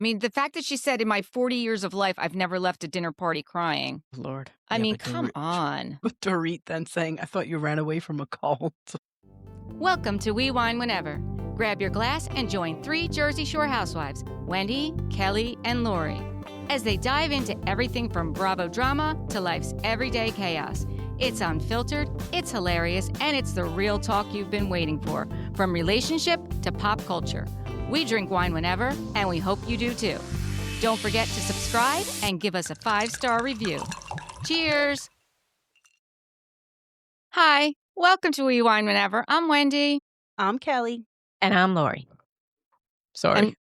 I mean, the fact that she said, in my 40 years of life, I've never left a dinner party crying. Lord. I mean, come on. With Dorit then saying, I thought you ran away from a cult. Welcome to We Wine Whenever. Grab your glass and join 3 Jersey Shore housewives, Wendy, Kelly, and Lori, as they dive into everything from Bravo drama to life's everyday chaos. It's unfiltered, it's hilarious, and it's the real talk you've been waiting for, from relationship to pop culture. We drink wine whenever, and we hope you do too. Don't forget to subscribe and give us a 5-star review. Cheers! Hi, welcome to We Wine Whenever. I'm Wendy. I'm Kelly. And I'm Lori. Sorry.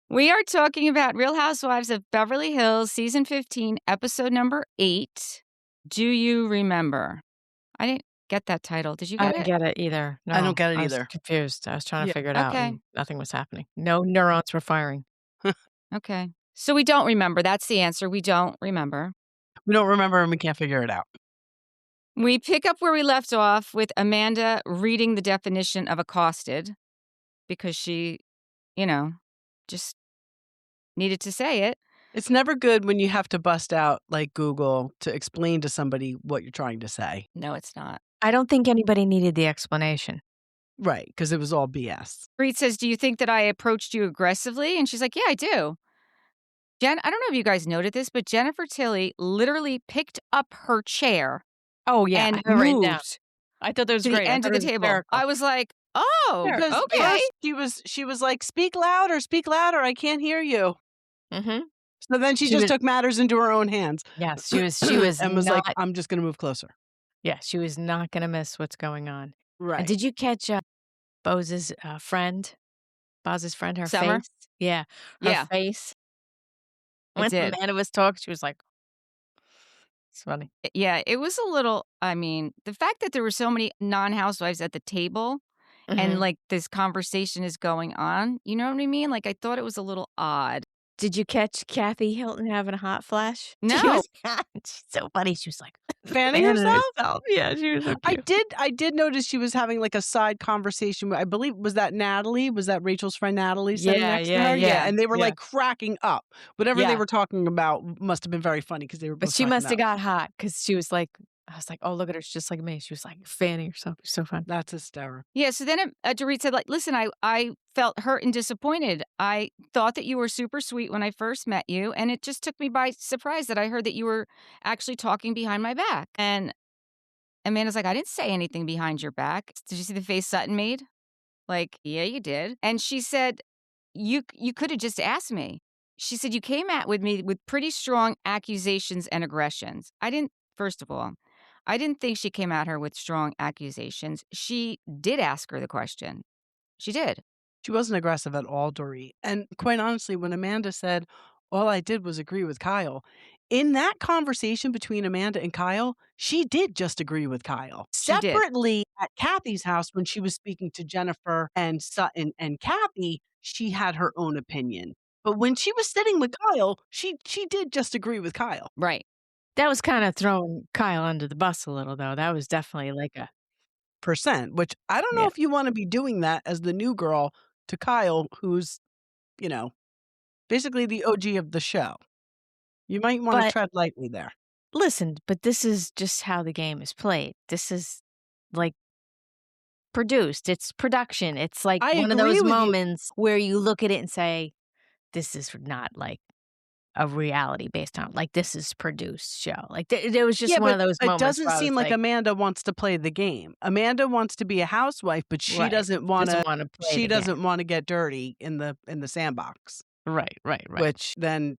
We are talking about Real Housewives of Beverly Hills, Season 15, Episode number 8. Do you remember? I didn't get that title. Did you get it? I didn't get it either. No, I don't get it I was either. confused. I was trying to Yeah, figure it out, okay. and nothing was happening. No neurons were firing. Okay. So we don't remember. That's the answer. We don't remember. We don't remember and we can't figure it out. We pick up where we left off with Amanda reading the definition of accosted because she, just needed to say it. It's never good when you have to bust out like Google to explain to somebody what you're trying to say. No, it's not. I don't think anybody needed the explanation. Right, because it was all BS. Reed says, do you think that I approached you aggressively? And she's like, yeah, I do. Jen, I don't know if you guys noted this, but Jennifer Tilly literally picked up her chair Oh, yeah. and I have it written down. moved I thought that was to great. the end of the table. I was like, oh, Because okay. first she was like, speak louder, I can't hear you. Mm-hmm. So then she just took matters into her own hands. Yes, she was and was not, like, I'm just going to move closer. yeah, she was not going to miss what's going on. Right. And did you catch Boz's friend? Boz's friend, her Summer? face? Yeah. Her face. I When did. Amanda was talking, she was like, it's funny. Yeah, it was a little, the fact that there were so many non-housewives at the table and like this conversation is going on, you know what I mean? Like I thought it was a little odd. Did you catch Kathy Hilton having a hot flash? No. She's so funny. She was like fanning herself? Yeah, she was so cute. I did notice she was having like a side conversation with, I believe, was that Natalie? Was that Rachel's friend Natalie sitting next to her? Yeah. And they were Yeah. like cracking up. Whatever they Yeah. were talking about must have been very funny because they were both But she cracking must have up. got hot because she was like, I was like, oh, look at her. She's just like me. She was like fanning herself. It was so fun. That's hysterical. Yeah, so then Dorit said, like, listen, I felt hurt and disappointed. I thought that you were super sweet when I first met you, and it just took me by surprise that I heard that you were actually talking behind my back. And Amanda's like, I didn't say anything behind your back. Did you see the face Sutton made? Like, yeah, you did. And she said, you could have just asked me. She said, you came at with me with pretty strong accusations and aggressions. First of all, I didn't think she came at her with strong accusations. She did ask her the question. She did. She wasn't aggressive at all, Dorit. And quite honestly, when Amanda said, all I did was agree with Kyle, in that conversation between Amanda and Kyle, she did just agree with Kyle. She did. Separately, at Kathy's house, when she was speaking to Jennifer and Sutton and Kathy, she had her own opinion. But when she was sitting with Kyle, she did just agree with Kyle. Right. That was kind of throwing Kyle under the bus a little, though. That was definitely like a percent, which I don't know if you want to be doing that as the new girl to Kyle, who's, basically the OG of the show. You might want to tread lightly there. Listen, but this is just how the game is played. This is like produced. It's production. It's like one of those moments where you look at it and say, this is not like a reality based on, like, this is produced show. Like there was just one of those moments. It doesn't seem like Amanda wants to play the game. Amanda wants to be a housewife, but she doesn't want to. She doesn't want to get dirty in the sandbox. Right. Which then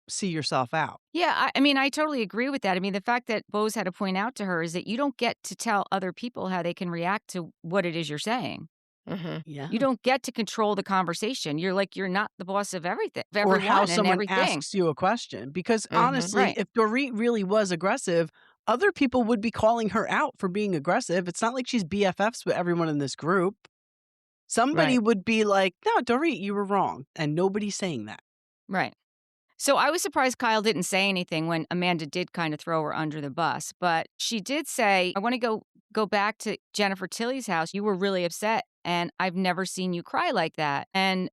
see yourself out. Yeah, I totally agree with that. I mean, the fact that Bose had to point out to her is that you don't get to tell other people how they can react to what it is you're saying. Mm-hmm. Yeah, you don't get to control the conversation. You're not the boss of everything, of everyone, or how someone and everything. asks you a question. Because honestly, if Dorit really was aggressive, other people would be calling her out for being aggressive. It's not like she's BFFs with everyone in this group. Somebody would be like, "No, Dorit, you were wrong," and nobody's saying that. Right. So I was surprised Kyle didn't say anything when Amanda did kind of throw her under the bus, but she did say, I want to go back to Jennifer Tilly's house. You were really upset and I've never seen you cry like that." And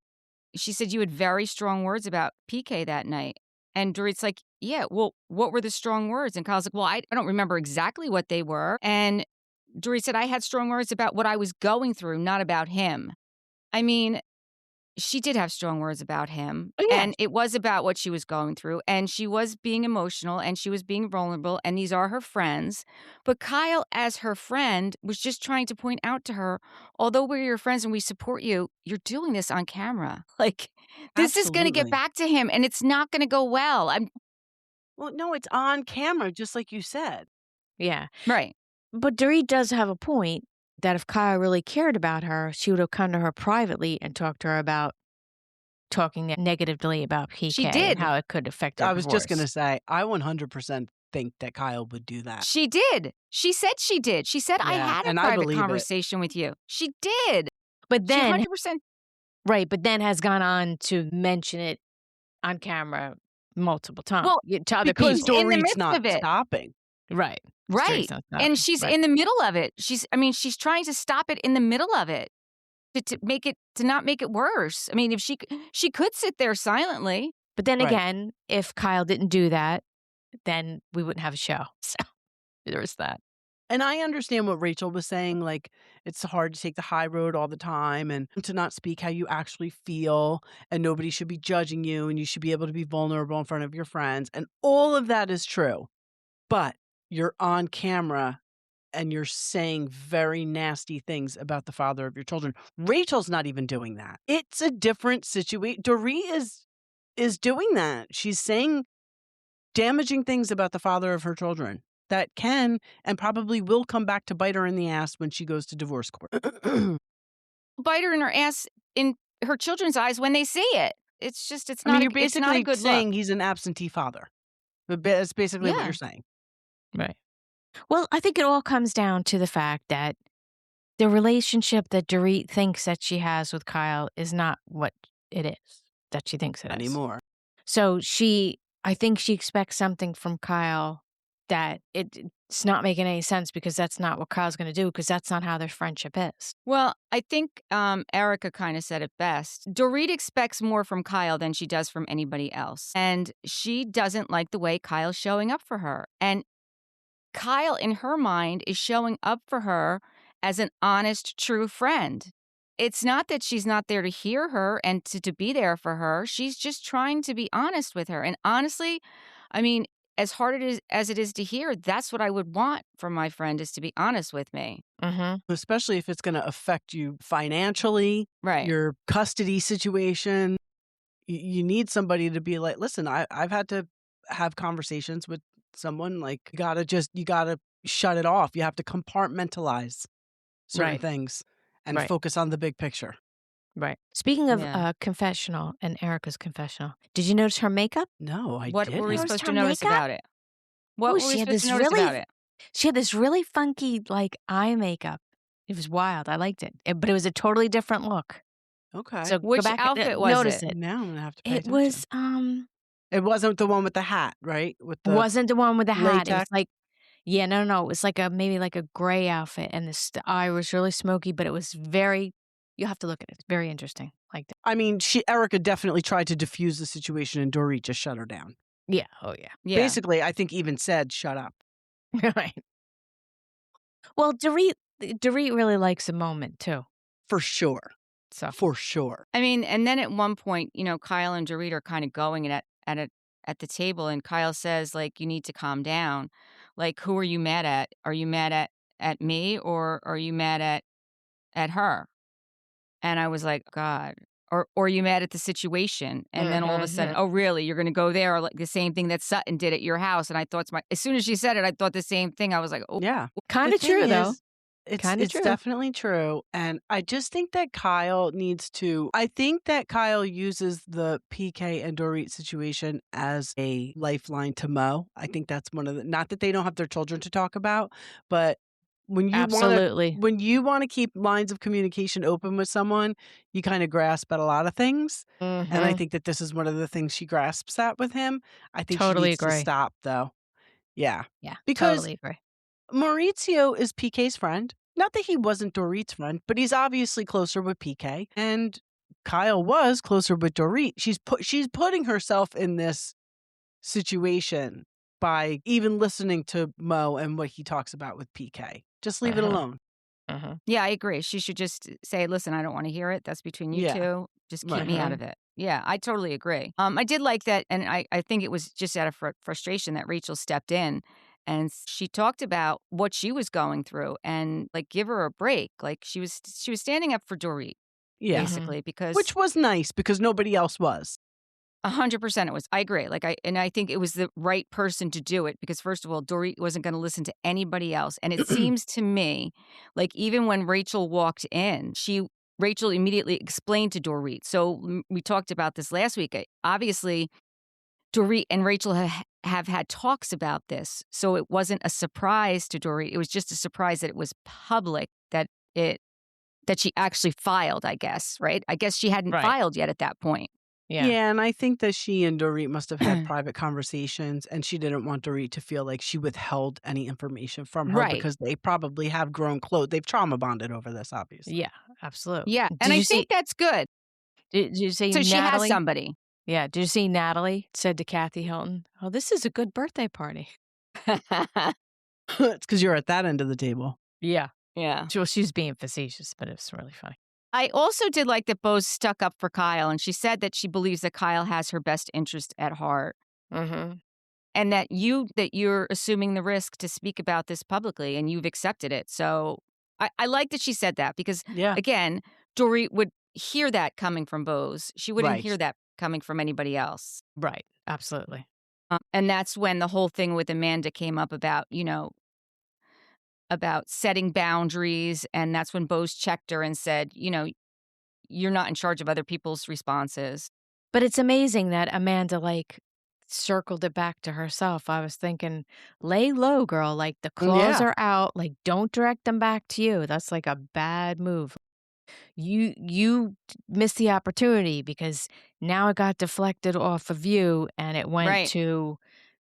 she said, "You had very strong words about PK that night." And Dorit's like, "Yeah, well, what were the strong words?" And Kyle's like, "Well, I don't remember exactly what they were." And Dorit said, "I had strong words about what I was going through, not about him." I mean, she did have strong words about him, Oh, yeah. and it was about what she was going through, and she was being emotional, and she was being vulnerable, and these are her friends. But Kyle, as her friend, was just trying to point out to her, although we're your friends and we support you, you're doing this on camera. Like, this is gonna get Absolutely. back to him, and it's not gonna go well. Well, no, it's on camera, just like you said. Yeah. Right. But Dorit does have a point that if Kyle really cared about her, she would have come to her privately and talked to her about talking negatively about She PK and did. how it could affect their I was just gonna divorce. say, I 100% think that Kyle would do that. She did. She said she did. She said, "I Yeah, had a and I private believe it. conversation with you." She did. But She then 100%. right, but then has gone on to mention it on camera multiple times Well, to other Because people. in the Dorit's midst not of it. stopping. Right. Right. Dorit's not And stopping. she's Right. in the middle of it. She's trying to stop it in the middle of it to not make it worse. I mean, if she could sit there silently. But then Right. again, if Kyle didn't do that, then we wouldn't have a show. So there's that. And I understand what Rachel was saying, like, it's hard to take the high road all the time and to not speak how you actually feel, and nobody should be judging you, and you should be able to be vulnerable in front of your friends, and all of that is true. But you're on camera and you're saying very nasty things about the father of your children. Rachel's not even doing that. It's a different situation. Dorit is doing that. She's saying damaging things about the father of her children that can and probably will come back to bite her in the ass when she goes to divorce court. Bite her in her ass in her children's eyes when they see it. It's just I mean, you're it's not a basically good saying look. he's an absentee father. That's basically what Yeah. you're saying. Right. Well, I think it all comes down to the fact that the relationship that Dorit thinks that she has with Kyle is not what it is that she thinks it is. Anymore. So I think she expects something from Kyle that it's not making any sense because that's not what Kyle's going to do because that's not how their friendship is. Well, I think Erica kind of said it best. Dorit expects more from Kyle than she does from anybody else. And she doesn't like the way Kyle's showing up for her. And Kyle, in her mind, is showing up for her as an honest, true friend. It's not that she's not there to hear her and to be there for her. She's just trying to be honest with her. And honestly, I mean, as hard as it is to hear, that's what I would want from my friend is to be honest with me. Mm-hmm. Especially if it's going to affect you financially, Right. your custody situation. You need somebody to be like, listen, I've had to have conversations with someone, like, you gotta shut it off. You have to compartmentalize certain Right. things and Right. focus on the big picture. Right. Speaking of Yeah. confessional and Erica's confessional, did you notice her makeup? No, I What didn't. were we Noticed supposed her to notice makeup? about it? What Oh, were she we had supposed to this notice really about it? She had this really funky, like, eye makeup. It was wild. I liked it. But it was a totally different look. Okay. So go Which back and outfit was notice it? it. Now I'm gonna have to pay It attention. was It wasn't the one with the hat, right? With the wasn't the one with the hat. It was latex. like no. It was like maybe like a gray outfit, and the eye was really smoky, but it was very. You have to look at it. It's very interesting. Like that. I mean, Erica definitely tried to diffuse the situation, and Dorit just shut her down. Yeah. Oh yeah. Yeah. Basically, I think even said, "Shut up." Right. Well, Dorit really likes a moment too. For sure. So For sure. I mean, and then at one point, Kyle and Dorit are kind of going at the table, and Kyle says, like, you need to calm down. Like, who are you mad at? Are you mad at me, or are you mad at her? And I was like, God. Or are you mad at the situation? And then all of a sudden, oh, really? You're going to go there? Like the same thing that Sutton did at your house. And I thought as soon as she said it, I thought the same thing. I was like, oh. Yeah. kind The of true thing though. is, It's Kinda true. definitely true. And I just think that Kyle uses the PK and Dorit situation as a lifeline to Moe. I think that's one of not that they don't have their children to talk about, but when you Absolutely. want to keep lines of communication open with someone, you kind of grasp at a lot of things. And I think that this is one of the things she grasps at with him. I think she Totally needs to agree. stop though. Yeah. Yeah, Because totally agree. Maurizio is PK's friend. Not that he wasn't Dorit's friend, but he's obviously closer with PK, and Kyle was closer with Dorit. She's putting herself in this situation by even listening to Moe and what he talks about with PK. Just leave it alone. Yeah, I agree. She should just say, listen, I don't want to hear it. That's between you two. Just keep me out of it. Yeah, I totally agree. I did like that. And I think it was just out of frustration that Rachel stepped in and she talked about what she was going through and like give her a break. Like she was standing up for Dorit, basically, because which was nice because nobody else was. 100% it was. I agree. I think it was the right person to do it because first of all, Dorit wasn't going to listen to anybody else. And it seems to me like even when Rachel walked in, Rachel immediately explained to Dorit. So we talked about this last week. Obviously, Dorit and Rachel have had talks about this. So it wasn't a surprise to Dorit. It was just a surprise that it was public that she actually filed, I guess, right? I guess she hadn't filed yet at that point. Yeah, and I think that she and Dorit must have had private conversations, and she didn't want Dorit to feel like she withheld any information from her because they probably have grown close. They've trauma bonded over this, obviously. Yeah, absolutely. Yeah, and I think that's good. Did you see so Natalie? She has somebody. Yeah, did you see Natalie said to Kathy Hilton, "Oh, this is a good birthday party." It's because you're at that end of the table. Yeah. Yeah. Well, she was being facetious, but it was really funny. I also did like that Bose stuck up for Kyle, and she said that she believes that Kyle has her best interest at heart. And that you're assuming the risk to speak about this publicly, and you've accepted it. So I like that she said that because, again, Dorit would hear that coming from Bose. She wouldn't hear that coming from anybody else. Right. Absolutely. And that's when the whole thing with Amanda came up about, about setting boundaries. And that's when Bose checked her and said, you're not in charge of other people's responses. But it's amazing that Amanda, circled it back to herself. I was thinking, lay low, girl. Like, the claws are out. Like, don't direct them back to you. That's like a bad move. You missed the opportunity because now it got deflected off of you and it went to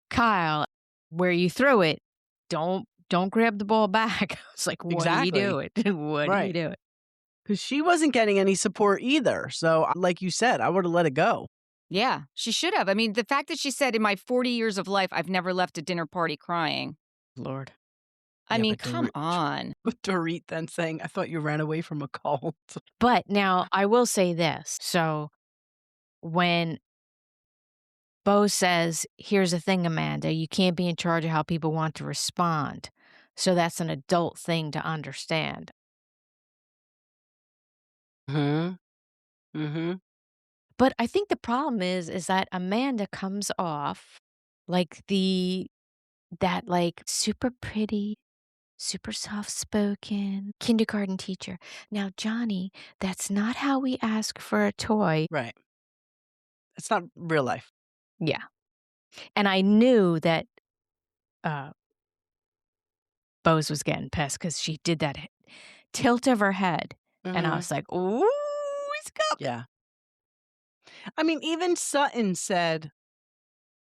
Kyle where you threw it. Don't grab the ball back. It's like, what are you doing? What are you doing? Because she wasn't getting any support either. So, like you said, I would have let it go. Yeah, she should have. I mean, the fact that she said, in my 40 years of life, I've never left a dinner party crying. Lord. I mean, come on. With Dorit then saying, I thought you ran away from a cult. But now, I will say this. So, when Bo says, here's the thing, Amanda, you can't be in charge of how people want to respond. So that's an adult thing to understand. But I think the problem is that Amanda comes off like that super pretty, super soft-spoken kindergarten teacher. Now, Johnny, that's not how we ask for a toy. Right. It's not real life. Yeah. And I knew that Bose was getting pissed because she did that tilt of her head. And I was like, ooh, he's coming. Yeah. I mean, even Sutton said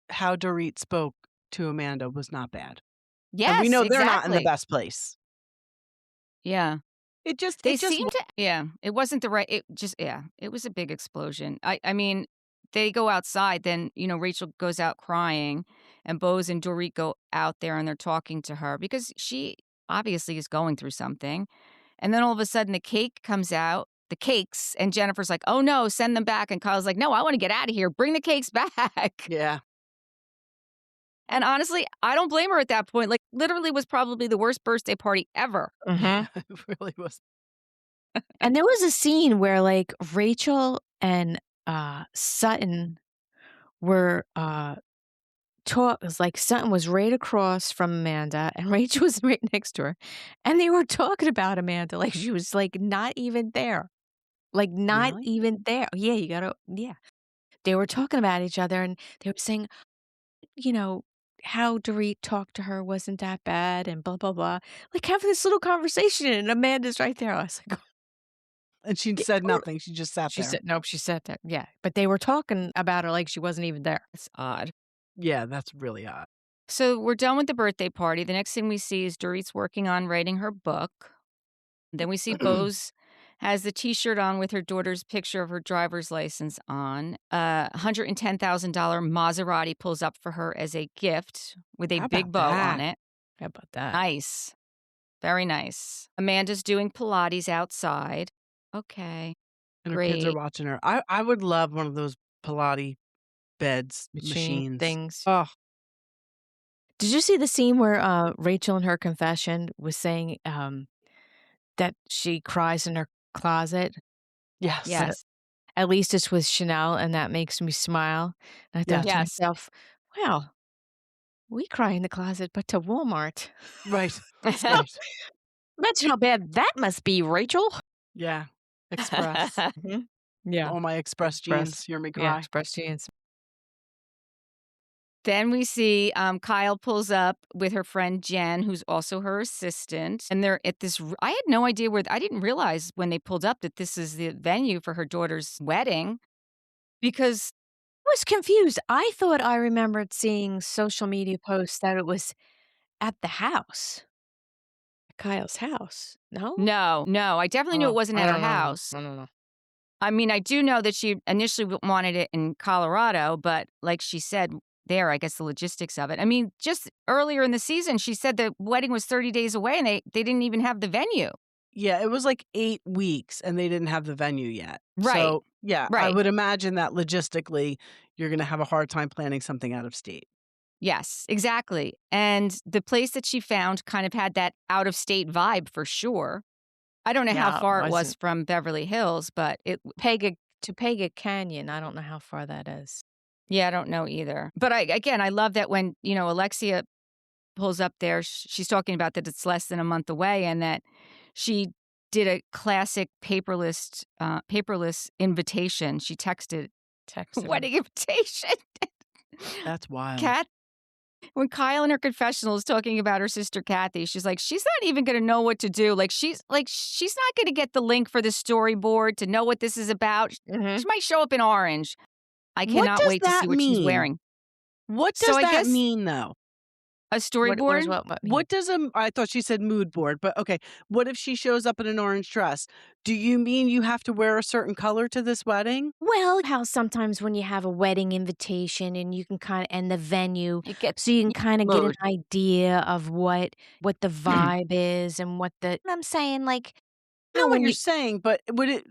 how Dorit spoke to Amanda was not bad. Yes, and we know they're not in the best place. Yeah. It just seemed to, it wasn't the right, it was a big explosion. I mean, they go outside, then, Rachel goes out crying, and Bose and Dorit go out there and they're talking to her because she obviously is going through something. And then all of a sudden the cake comes out, the cakes, and Jennifer's like, oh no, send them back. And Kyle's like, no, I want to get out of here. Bring the cakes back. Yeah. And honestly, I don't blame her at that point. Like, literally was probably the worst birthday party ever. It really was. And there was a scene where, Rachel and Sutton were it was like Sutton was right across from Amanda and Rachel was right next to her. And they were talking about Amanda like she was, not even there. Not even there. Yeah, They were talking about each other and they were saying, how Dorit talked to her wasn't that bad and blah, blah, blah. Having this little conversation and Amanda's right there. I was like, and she said nothing. She just sat there. Nope, she sat there. Yeah. But they were talking about her like she wasn't even there. It's odd. Yeah, that's really odd. So we're done with the birthday party. The next thing we see is Dorit's working on writing her book. Then we see Bose has the T-shirt on with her daughter's picture of her driver's license on. $110,000 Maserati pulls up for her as a gift with a How big about bow on that? it. How about that? Nice. Very nice. Amanda's doing Pilates outside. Okay. And her kids are Great. watching her. I would love one of those Pilates beds, machines. Things. Oh, Did you see the scene where Rachel in her confession was saying that she cries in her closet? yes. Yes. At least it's with Chanel, and that makes me smile. And I thought to Yes. myself, wow, we cry in the closet, but to Walmart. Right. That's right. Imagine how bad that must be, Rachel. Yeah. Express. Mhm. Yeah. All my Express jeans hear me Yeah, cry. Express jeans. Then we see Kyle pulls up with her friend Jen, who's also her assistant. And they're at this. I had no idea I didn't realize when they pulled up that this is the venue for her daughter's wedding because, I was confused. I thought I remembered seeing social media posts that it was at the house. Kyle's house. No? no, I definitely knew it wasn't I at her don't know. house. I don't know. I mean, I do know that she initially wanted it in Colorado, but like she said there, I guess the logistics of it. I mean, just earlier in the season, she said the wedding was 30 days away and they didn't even have the venue. Yeah, it was like 8 weeks and they didn't have the venue yet. Right. So, yeah, I Right. would imagine that logistically, you're going to have a hard time planning something out of state. Yes, exactly. And the place that she found kind of had that out of state vibe for sure. I don't know how Yeah, it far it was wasn't. from Beverly Hills, but Pega Canyon. I don't know how far that is. yeah, I don't know either. But I love that when, Alexia pulls up there, she's talking about that it's less than a month away and that she did a classic paperless invitation. She texted wedding invitation. That's wild. Kat, when Kyle in her confessional is talking about her sister Kathy, she's like, she's not even going to know what to do. She's not going to get the link for the storyboard to know what this is about. Mhm. She might show up in orange. I What cannot does wait to see that what she's mean? wearing. What So does I that guess mean, though? a storyboard. What mean? What does I thought she said mood board, but okay. What if she shows up in an orange dress? Do you mean you have to wear a certain color to this wedding? Well, how sometimes when you have a wedding invitation and you can and the venue, It gets so you can kind of get an mood. idea of what the vibe is and what I'm saying, like, I know what when you're you saying, but would it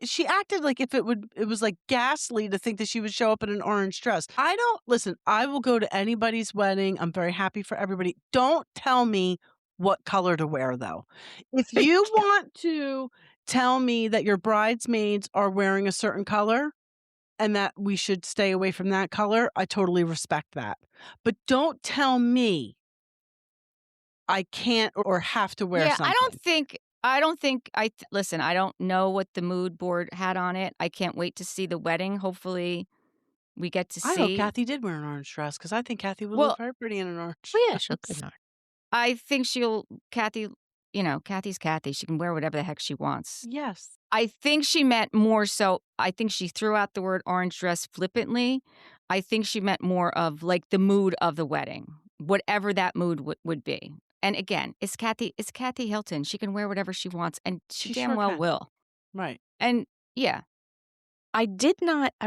she acted like if it was like ghastly to think that she would show up in an orange dress. I don't listen, I will go to anybody's wedding. I'm very happy for everybody. Don't tell me what color to wear though. If you want to tell me that your bridesmaids are wearing a certain color and that we should stay away from that color, I totally respect that. But don't tell me I can't or have to wear Yeah, something. listen, I don't know what the mood board had on it. I can't wait to see the wedding. Hopefully we get to I hope see. Kathy did wear an orange dress because I think Kathy would Well, look very pretty in an orange oh yeah, dress. she'll good not. I think Kathy, Kathy's Kathy. She can wear whatever the heck she wants. Yes. I think she meant more so, I think she threw out the word orange dress flippantly. I think she meant more of like the mood of the wedding, whatever that mood would be. And again, it's Kathy Hilton. She can wear whatever she wants and she damn sure well can. will. Right. And yeah. I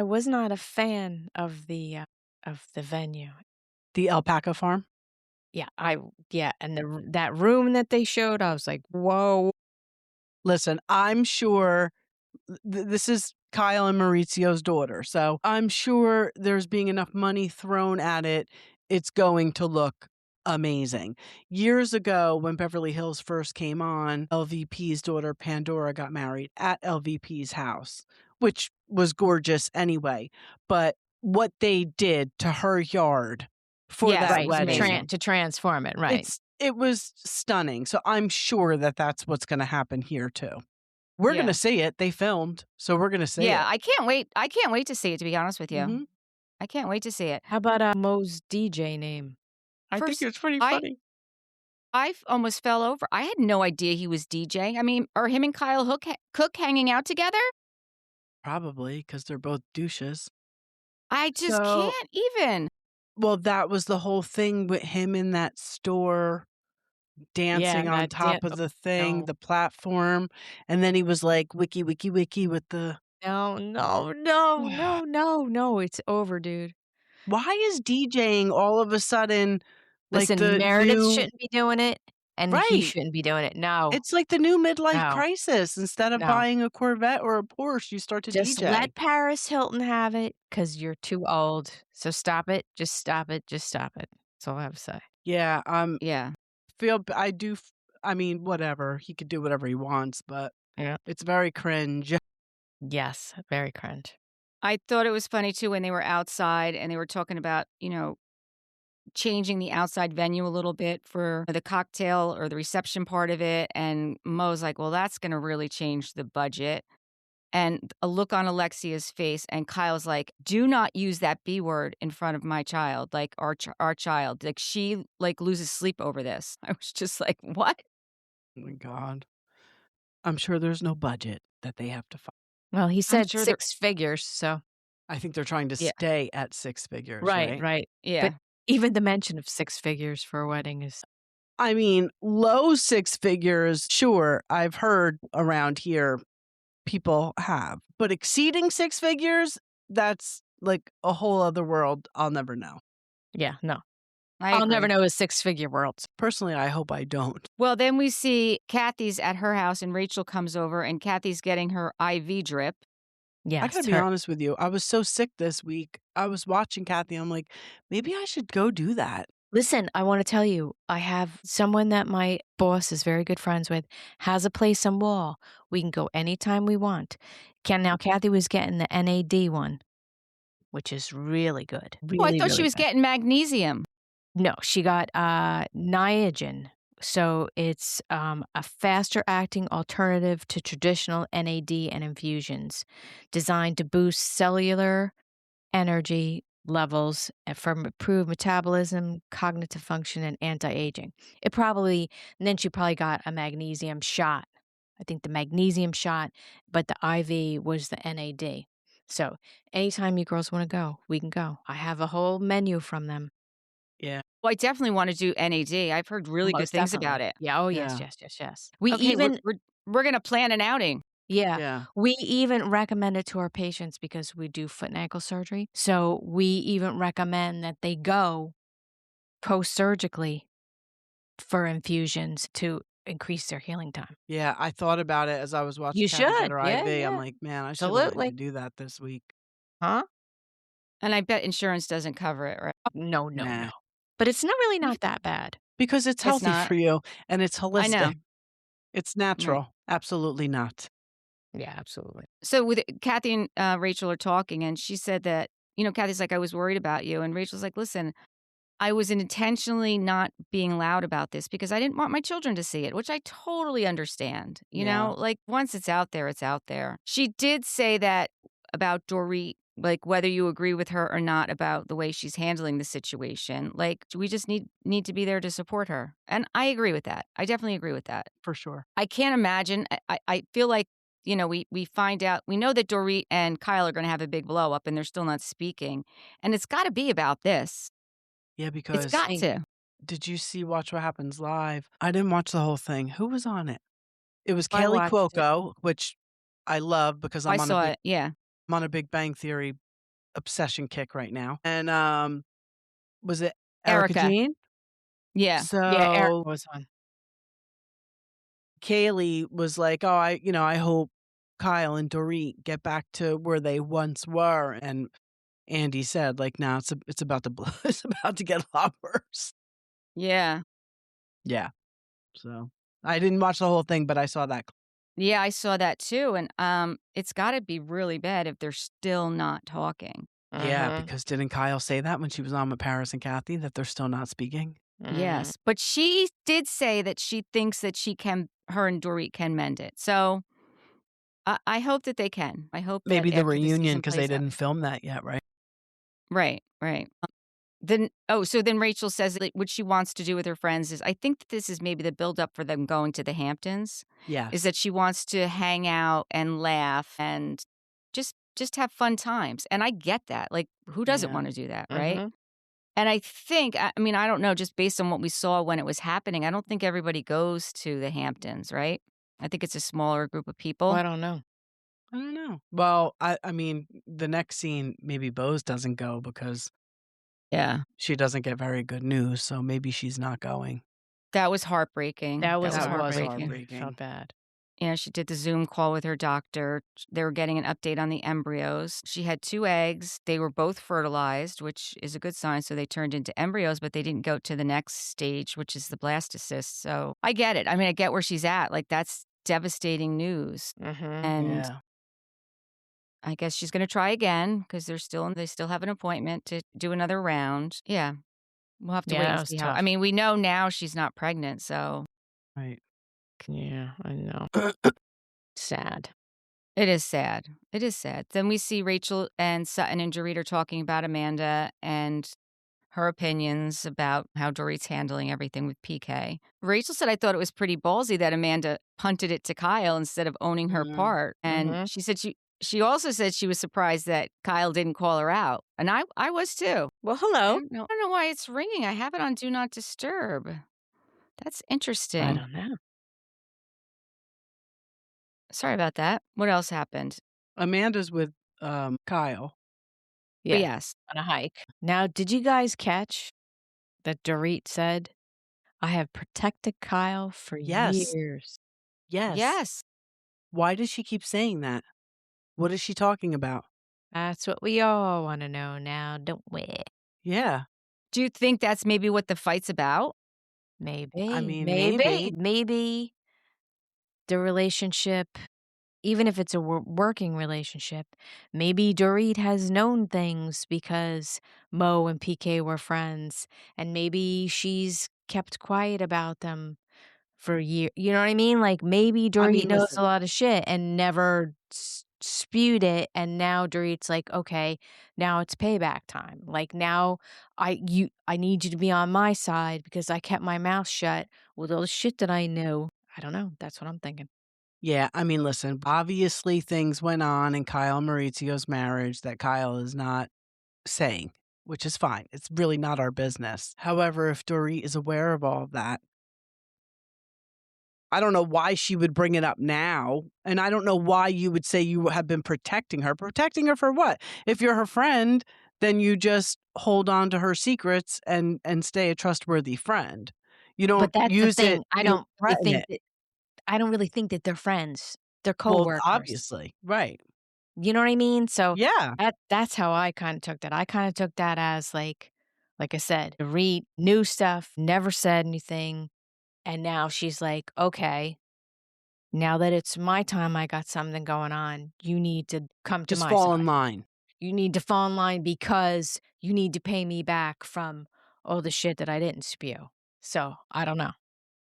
was not a fan of the venue. The alpaca farm? Yeah, and that room that they showed, I was like, whoa. Listen, I'm sure this is Kyle and Maurizio's daughter, so I'm sure there's being enough money thrown at it, it's going to look amazing. Years ago, when Beverly Hills first came on, LVP's daughter Pandora got married at LVP's house, which was gorgeous anyway. But what they did to her yard for Yes, that it was wedding, amazing. to transform it, right? it was stunning. So I'm sure that that's what's going to happen here too. We're Yeah. going to see it. They filmed, so we're going to see it. Yeah, I can't wait. I can't wait to see it, to be honest with you. Mhm. I can't wait to see it. How about Moe's DJ name? I think First, it's pretty funny. I almost fell over. I had no idea he was DJing. I mean, are him and Kyle Cook hanging out together? Probably because they're both douches. I just So- can't even. Well, that was the whole thing with him in that store dancing on top of the thing, no. the platform, and then he was like, "Wiki, wiki, wiki," with the No, no, no, no, no, no, it's over, dude. Why is DJing all of a sudden like Listen, the Meredith new shouldn't be doing it, and he Right. shouldn't be doing it. No, It's like the new midlife no, crisis. Instead of no. buying a Corvette or a Porsche, you start to Just DJ. let Paris Hilton have it, because 'cause you're too old. So stop it, just stop it, just stop it. That's all I have to say. Yeah, Yeah. I do I mean, whatever. He could do whatever he wants, but Yeah. it's very cringe. Yes, very cringe. I thought it was funny too when they were outside and they were talking about, changing the outside venue a little bit for the cocktail or the reception part of it. And Mo's like, well, that's going to really change the budget. And a look on Alexia's face, and Kyle's like, "Do not use that B word in front of my child, like our child. Like she like loses sleep over this." I was just like, "What?" Oh my god. I'm sure there's no budget that they have to find. Well, he I'm said sure they're 6 figures, so I think they're trying to yeah, stay at 6 figures, right, right? right. But yeah. even the mention of 6 figures for a wedding is I mean, low 6 figures, sure, I've heard around here people have, but exceeding 6 figures, that's like a whole other world I'll never know. yeah, no. I I'll never agree. know a six-figure world. Personally, I hope I don't. Well, then we see Kathy's at her house, and Rachel comes over, and Kathy's getting her IV drip. I gotta Yes, be her honest with you, I was so sick this week. I was watching Kathy, I'm like, "Maybe I should go do that." Listen, I wanna tell you, I have someone that my boss is very good friends with, has a place on Wall. We can go anytime we want. Now Kathy was getting the NAD one, which is really good. Oh, I Really, thought she really was good. getting magnesium. No, she got, Niagen. So it's, a faster acting alternative to traditional NAD and infusions, designed to boost cellular energy levels from improved metabolism, cognitive function, and anti-aging. And then she probably got a magnesium shot. I think the magnesium shot, but the IV was the NAD. So anytime you girls want to go, we can go. I have a whole menu from them. Yeah. Well, I definitely wanna do NAD. I've heard really good Most things about definitely. it. Yeah. Oh, yes, Yeah. yes, yes, yes. We Okay, we're even, we're we're gonna plan an outing. yeah, Yeah. we even recommend it to our patients because we do foot and ankle surgery. So we even recommend that they go post-surgically for infusions to increase their healing time. Yeah, I thought about it as I was watching You Kathy get should. her Yeah, IV. I'm yeah. like, "Man, I should have went to Absolutely. do that this week." Huh? And I bet insurance doesn't cover it, right? No, no, Nah. no. But it's not really Bec not that bad. because it's It's healthy not. for you and it's I know. holistic. It's Right. natural. Absolutely not. Yeah, absolutely. So with Kathy and, Rachel are talking, and she said that, Kathy's like, "I was worried about you," and Rachel's like, "Listen, I was intentionally not being loud about this because I didn't want my children to see it," which I totally understand, Yeah. Like, once it's out there, it's out there. She did say that about Dorit, like, whether you agree with her or not about the way she's handling the situation, like, we just need to be there to support her, and I agree with that. I definitely agree with that. For sure. I can't imagine. I feel like, we find out we know that Dorit and Kyle are gonna have a big blow up, and they're still not speaking, and it's gotta be about this. Yeah, It's because got to. did you see Watch What Happens Live? I didn't watch the whole thing. Who was on it? It was I Kaylee watched it. Cuoco, which I love because I saw it, yeah. I'm on a Big Bang Theory obsession kick right now. And, was it Erica Erica. Jean? Yeah. Yeah, Eric So, was on. Kaylee was like, "Oh, I hope Kyle and Dorit get back to where they once were," and Andy said, like, "No, it's about to blow it's about to get a lot worse." Yeah. Yeah. So, I didn't watch the whole thing, but I saw that. Yeah, I saw that too, and, it's gotta be really bad if they're still not talking. Yeah, Mhm, because didn't Kyle say that when she was on with Paris and Kathy, that they're still not speaking? mhm. Yes, but she did say that she thinks that her and Dorit can mend it, so I hope that they can. I hope that Maybe the after the reunion season because they plays out. didn't film that yet, right? Right, right. So then Rachel says, like, what she wants to do with her friends is I think that this is maybe the buildup for them going to the Hamptons, is Yes, that she wants to hang out and laugh and just have fun times, and I get that, like, who doesn't yeah. wanna do that, right? Mhm. And I think, I mean, I don't know, just based on what we saw when it was happening, I don't think everybody goes to the Hamptons, right? I think it's a smaller group of people. Well, I don't know. I don't know. Well, I mean, the next scene, maybe Bose doesn't go because she doesn't get very good news, so maybe she's not going. That was heartbreaking. That was heartbreaking. Felt bad. Yeah, she did the Zoom call with her doctor. They were getting an update on the embryos. She had 2 eggs. They were both fertilized, which is a good sign. So they turned into embryos, but they didn't go to the next stage, which is the blastocyst. So I get it. I mean, I get where she's at. Like, that's devastating news. And I guess she's going to try again because they still have an appointment to do another round. Yeah. We'll have to wait and see how. I mean, we know now she's not pregnant, so. Right. Yeah, I know. Sad. It is sad. It is sad. Then we see Rachel and Sutton and Dorit are talking about Amanda and her opinions about how Dorit's handling everything with PK. Rachel said, I thought it was pretty ballsy that Amanda punted it to Kyle instead of owning her part. And she said she also said she was surprised that Kyle didn't call her out. And I was too. Well, hello. I don't know why it's ringing. I have it on Do Not Disturb. That's interesting. I don't know. Sorry about that. What else happened? Amanda's with Kyle. Yeah, yes. On a hike. Now, did you guys catch that Dorit said, I have protected Kyle for years? Yes. Why does she keep saying that? What is she talking about? That's what we all want to know now, don't we? Yeah. Do you think that's maybe what the fight's about? Maybe. I mean, Maybe the relationship, even if it's a working relationship, maybe Dorit has known things because Moe and PK were friends, and maybe she's kept quiet about them for years. You know what I mean? Like, maybe Dorit knows a lot of shit and never spewed it, and now Dorit's like, okay, now it's payback time. Like, now I need you to be on my side because I kept my mouth shut with all the shit that I knew. I don't know. That's what I'm thinking. Yeah, I mean, listen, obviously things went on in Kyle and Maurizio's marriage that Kyle is not saying, which is fine. It's really not our business. However, if Dorit is aware of all of that, I don't know why she would bring it up now. And I don't know why you would say you have been protecting her. Protecting her for what? If you're her friend, then you just hold on to her secrets and stay a trustworthy friend. You don't But that's use the thing. it. I don't really think that they're friends. They're coworkers. Well, obviously, right. You know what I mean? So yeah, that's how I kind of took that. I kind of took that as like I said, Dorit knew stuff, never said anything. And now she's like, okay, now that it's my time, I got something going on. You need to come to my side. Just fall in line. You need to fall in line because you need to pay me back from all the shit that I didn't spew. So I don't know.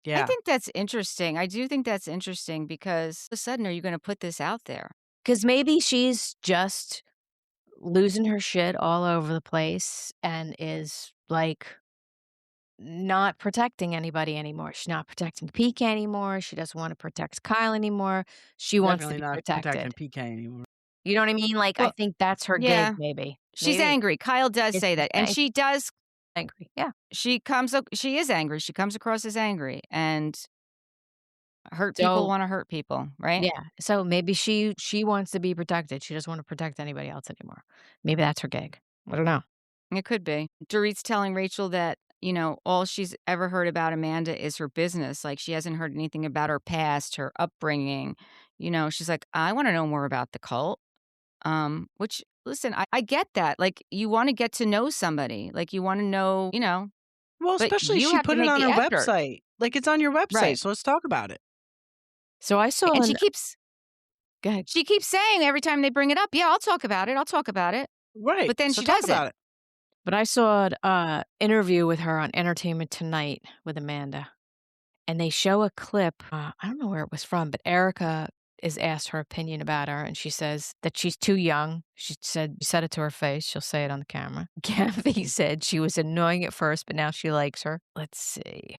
Yeah. I think that's interesting. I do think that's interesting because all of a sudden, are you going to put this out there? Because maybe she's just losing her shit all over the place and is like not protecting anybody anymore. She's not protecting PK anymore. She doesn't want to protect Kyle anymore. She wants to be not protected. protecting PK anymore. You know what I mean? Like, I think that's her gig, maybe. She's angry. Kyle does say that. And she does. Angry, yeah. She is angry. She comes across as angry. And hurt people want to hurt people, right? Yeah. So maybe she wants to be protected. She doesn't want to protect anybody else anymore. Maybe that's her gig. I don't know. It could be. Dorit's telling Rachel that, all she's ever heard about Amanda is her business. Like, she hasn't heard anything about her past, her upbringing. She's like, I want to know more about the cult. Which, listen, I get that. Like, you want to get to know somebody. Like, you want to know, Well, especially she put it on her website. Like, it's on your website. Right. So let's talk about it. So I saw. And she keeps. Go ahead. She keeps saying every time they bring it up, yeah, I'll talk about it. I'll talk about it. Right. But then she doesn't. But I saw an interview with her on Entertainment Tonight with Amanda. And they show a clip. I don't know where it was from, but Erica is asked her opinion about her. And she says that she's too young. She said it to her face. She'll say it on the camera. Kathy said she was annoying at first, but now she likes her. Let's see.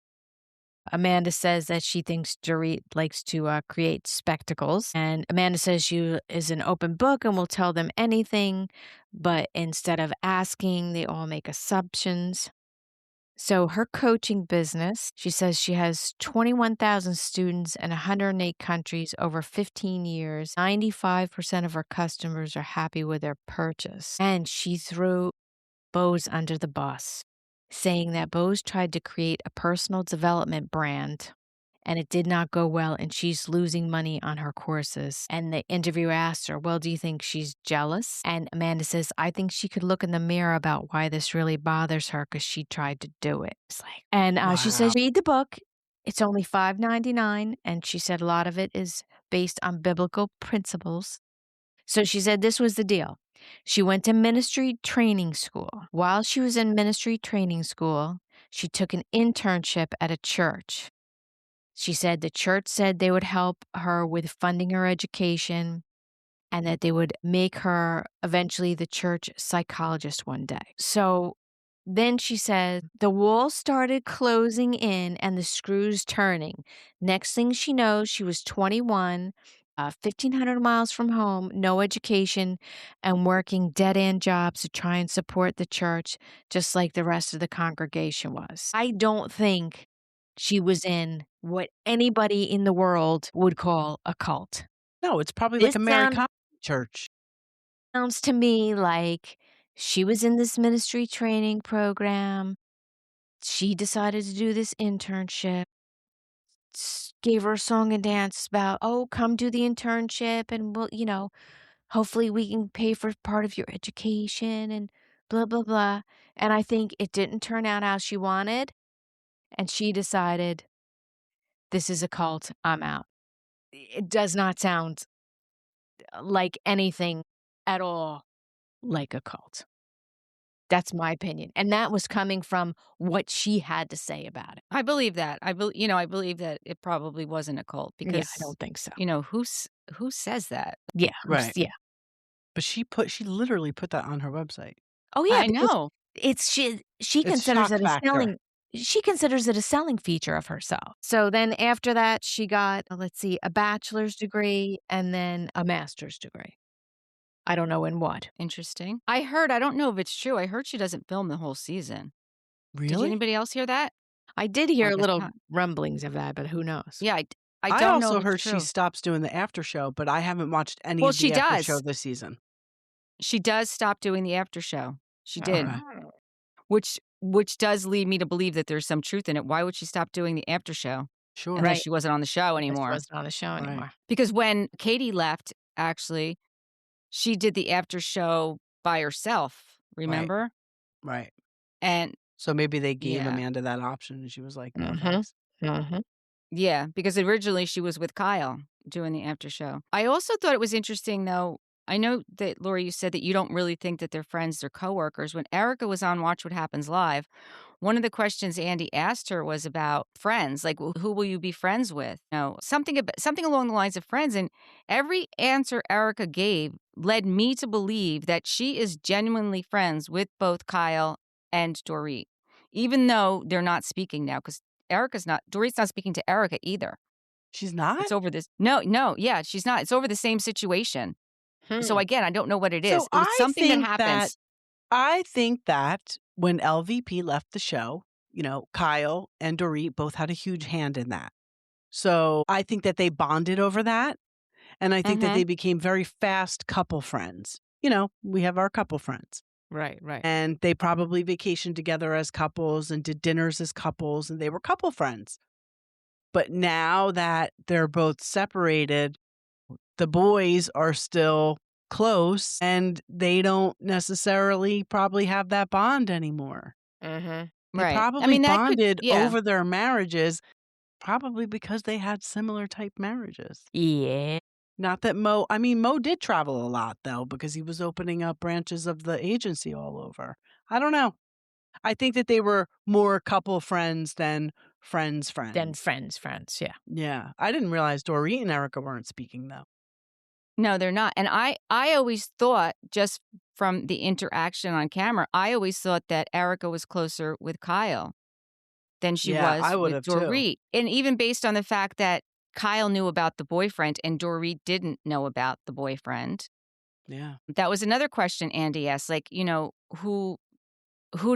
Amanda says that she thinks Dorit likes to create spectacles. And Amanda says she is an open book and will tell them anything. But instead of asking, they all make assumptions. So her coaching business, she says she has 21,000 students in 108 countries over 15 years. 95% of her customers are happy with their purchase. And she threw Bose under the bus, saying that Bose tried to create a personal development brand and it did not go well and she's losing money on her courses. And the interviewer asked her, well, do you think she's jealous? And Amanda says, I think she could look in the mirror about why this really bothers her because she tried to do it. It's like, and she says, read the book. It's only $5.99. And she said a lot of it is based on biblical principles. So she said this was the deal. She went to ministry training school. While she was in ministry training school, she took an internship at a church. She said the church said they would help her with funding her education and that they would make her eventually the church psychologist one day. So then she said the walls started closing in and the screws turning. Next thing she knows, she was 21, 1,500 miles from home, no education, and working dead-end jobs to try and support the church, just like the rest of the congregation was. I don't think she was in what anybody in the world would call a cult. No, it's probably like a Mary Conley church. Sounds to me like she was in this ministry training program. She decided to do this internship. Gave her a song and dance about, oh, come do the internship and we'll, hopefully we can pay for part of your education and blah, blah, blah. And I think it didn't turn out how she wanted. And she decided, this is a cult. I'm out. It does not sound like anything at all like a cult. That's my opinion. And that was coming from what she had to say about it. I believe that. I believe that it probably wasn't a cult because I don't think so. Who says that? Yeah. Right. Yeah. But she literally put that on her website. Oh yeah. I know. She considers it a selling. She considers it a selling feature of herself. So then after that, she got, a bachelor's degree and then a master's degree. I don't know in what. Interesting. I don't know if it's true. I heard she doesn't film the whole season. Really? Did anybody else hear that? I did hear little rumblings of that, but who knows? Yeah, I don't know. I also if heard it's true. she stops doing the after show, but I haven't watched any of the after show this season. She does stop doing the after show. She did. Okay. Which does lead me to believe that there's some truth in it. Why would she stop doing the after show? Sure. Unless she wasn't on the show anymore. She wasn't on the show anymore. Because when Katie left, actually, she did the after show by herself, remember? Right. And so maybe they gave Amanda that option and she was like, no, thanks. Mm-hmm. Yeah, because originally she was with Kyle doing the after show. I also thought it was interesting, though. I know that, Lori, you said that you don't really think that they're friends, they're coworkers. When Erica was on Watch What Happens Live, one of the questions Andy asked her was about friends, like, who will you be friends with? Something along the lines of friends. And every answer Erica gave led me to believe that she is genuinely friends with both Kyle and Dorit, even though they're not speaking now, because Dorit's not speaking to Erica either. She's not? It's over this. No, yeah, she's not. It's over the same situation. So again, I don't know what it is. So It was something that happens. I think that when LVP left the show, Kyle and Dorit both had a huge hand in that. So I think that they bonded over that. And I think that they became very fast couple friends. We have our couple friends. Right. And they probably vacationed together as couples and did dinners as couples, and they were couple friends. But now that they're both separated, the boys are still close and they don't necessarily probably have that bond anymore. Mm-hmm. They probably bonded over their marriages, probably because they had similar type marriages. Yeah. Not that Moe did travel a lot, though, because he was opening up branches of the agency all over. I don't know. I think that they were more couple friends than friends. Yeah. Yeah. I didn't realize Dorit and Erica weren't speaking, though. No, they're not. And I always thought, just from the interaction on camera, I always thought that Erica was closer with Kyle than she Yeah, was I would with have too. Dorit. And even based on the fact that Kyle knew about the boyfriend and Dorit didn't know about the boyfriend. Yeah. That was another question Andy asked, like, who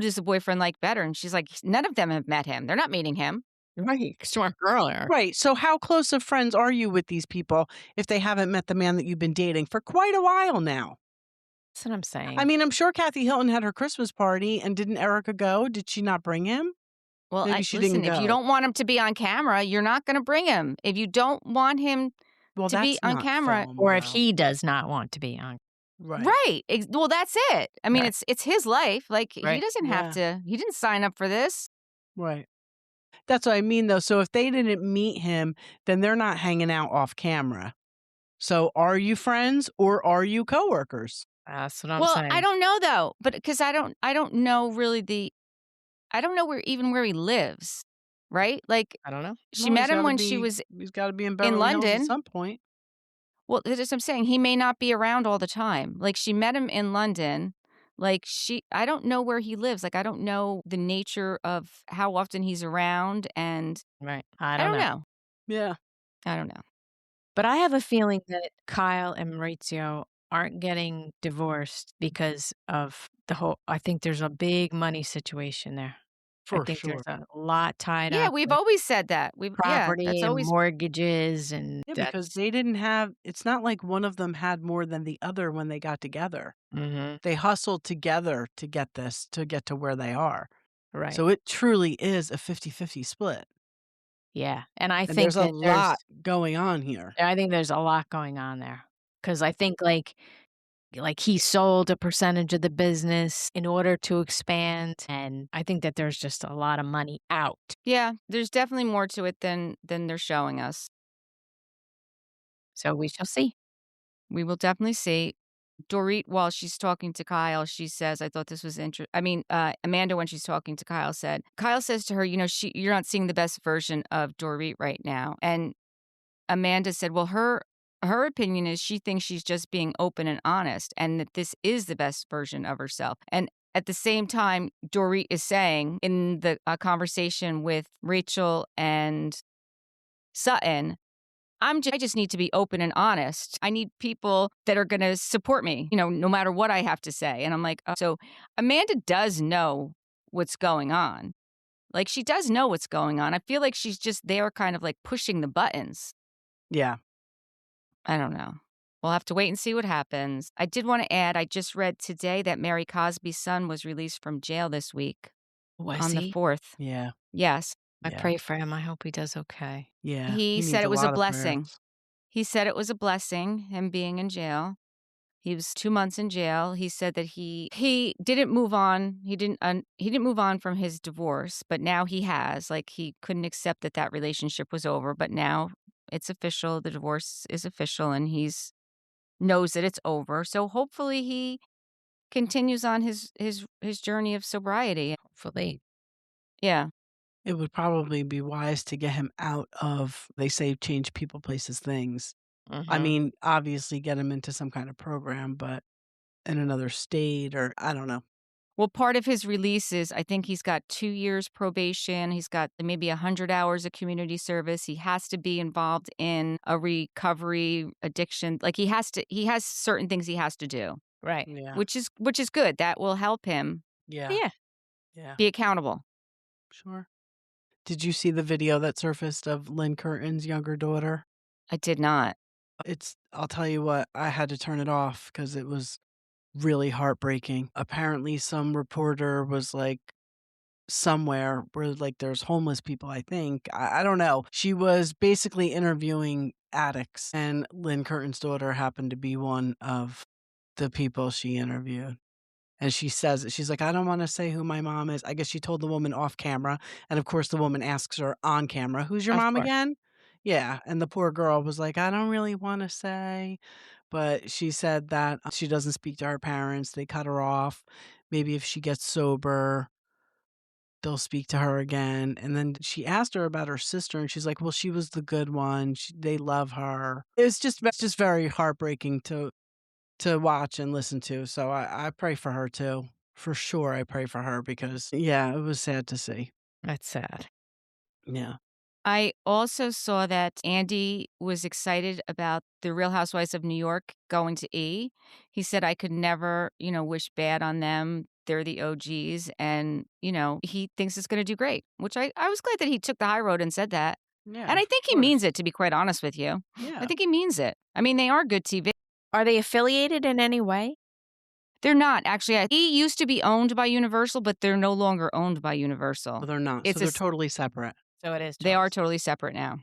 does the boyfriend like better? And she's like, none of them have met him. They're not meeting him. Right, smart girl. Right. So how close of friends are you with these people if they haven't met the man that you've been dating for quite a while now? That's what I'm I saying. mean, I'm sure Kathy Hilton had her Christmas party, and didn't Erica go? Did she not bring him? Well, Maybe she didn't listen, if you go. don't want him to be on camera, you're not going to bring him. If you don't want him Well, to be that's on not camera, film, Or if though. he does not want to be on. Right. right? Well, that's it. I mean, Right. it's his life. Like he Right. doesn't have Yeah. to. He didn't sign up for this. Right. That's what I mean, though. So if they didn't meet him, then they're not hanging out off camera. So are you friends or are you coworkers? That's what I'm Well, I saying. don't know though, but because I don't know really I don't know where he lives, right? Like I don't know. she Well, met him when she was he's got to be in in Beverly Hills at London. some point. Well, that's what I'm saying. He may not be around all the time. Like she met him in London. Like I don't know where he lives. Like I don't know the nature of how often he's around, and Right. I I don't don't know. know. Yeah. I don't know. But I have a feeling that Kyle and Maurizio aren't getting divorced because of the whole I think there's a big money situation there. I For think there's sure. a lot tied Yeah, up we've with always said that. That's property and always mortgages, and Yeah, because that's they didn't have it's not like one of them had more than the other when they got together. Mhm. They hustled together to get to get to where they are. Right. So it truly is a 50-50 split. Yeah, and I And there's think a that there's lot going on here. I think there's a lot going on there because I think, like, he sold a percentage of the business in order to expand, and I think that there's just a lot of money out. yeah. There's definitely more to it than they're showing us. So we shall see. We will definitely see. Dorit, while she's talking to Kyle, she says, I thought this was interesting. I mean, Amanda, when she's talking to Kyle, Kyle says to her, you're not seeing the best version of Dorit right now. And Amanda said, well, her opinion is she thinks she's just being open and honest and that this is the best version of herself. And at the same time, Dorit is saying in the conversation with Rachel and Sutton, I just need to be open and honest. I need people that are going to support me, no matter what I have to say. And I'm like, oh. So Amanda does know what's going on. Like she does know what's going on. I feel like she's just there kind of like pushing the buttons. Yeah. I don't know. We'll have to wait and see what happens. I did want to add, I just read today that Mary Cosby's son was released from jail this week Was on the he? 4th. Yeah. Yes. I Yeah. pray for him. I hope he does okay. Yeah. He needs said it a was a lot of blessing. prayers. He said it was a blessing, him being in jail. He was 2 months in jail. He said that he didn't move on. He didn't move on from his divorce, but now he has. Like he couldn't accept that relationship was over, but now it's official. The divorce is official, and he's knows that it's over. So hopefully he continues on his journey of sobriety. Hopefully. Yeah. It would probably be wise to get him out of, they say, change people, places, things. I Mhm. mean, obviously get him into some kind of program, but in another state or I don't know. Well, part of his release is I think he's got 2 years probation. He's got maybe 100 hours of community service. He has to be involved in a recovery addiction. Like he has certain things he has to do, Right. Yeah. which is good. That will help him Yeah. Yeah. Yeah. be accountable. Sure. Did you see the video that surfaced of Lynn Curtin's younger daughter? I did not. I'll tell you what, I had to turn it off because it was really heartbreaking. Apparently, some reporter was like somewhere where like there's homeless people, I think. I don't know. She was basically interviewing addicts, and Lynn Curtin's daughter happened to be one of the people she interviewed. And she says it. She's like, I don't want to say who my mom is. I guess she told the woman off camera. And of course, the woman asks her on camera, who's your Of mom course. again? Yeah. And the poor girl was like, I don't really want to say. But she said that she doesn't speak to her parents. They cut her off. Maybe if she gets sober, they'll speak to her again. And then she asked her about her sister. And she's like, well, she was the good one. They love her. It's just very heartbreaking to watch and listen to. So I pray for her too. For sure, I pray for her because, yeah, it was sad to see. That's sad. Yeah. I also saw that Andy was excited about the Real Housewives of New York going to E! He said, "I could never, wish bad on them. They're the OGs." And, he thinks it's gonna do great, which I was glad that he took the high road and said that. Yeah, And I of think he course. means it, to be quite honest with you. I Yeah. think he means it. I mean, they are good TV. Are they affiliated in any way? They're not, actually. E! used to be owned by Universal, but they're no longer owned by Universal. Well, they're not. It's So they're totally separate. So it is They are choice. totally separate now.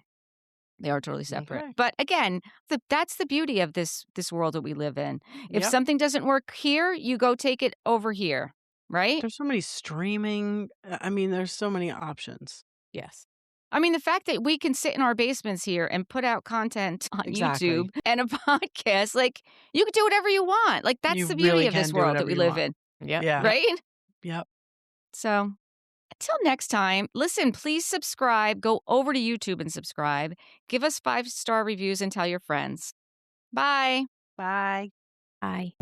They are totally separate. Okay. But again, that's the beauty of this world that we live in. If Yep. something doesn't work here, you go take it over here, right? There's so many streaming. I mean, there's so many options. Yes. I mean, the fact that we can sit in our basements here and put out content on Exactly. YouTube and a podcast, like, you can do whatever you want. Like, that's You the beauty really of this can do world that whatever we you live want. in, Yep. Yeah. right? Yep. So, until next time, listen, please subscribe. Go over to YouTube and subscribe. Give us 5-star reviews and tell your friends. Bye. Bye. Bye.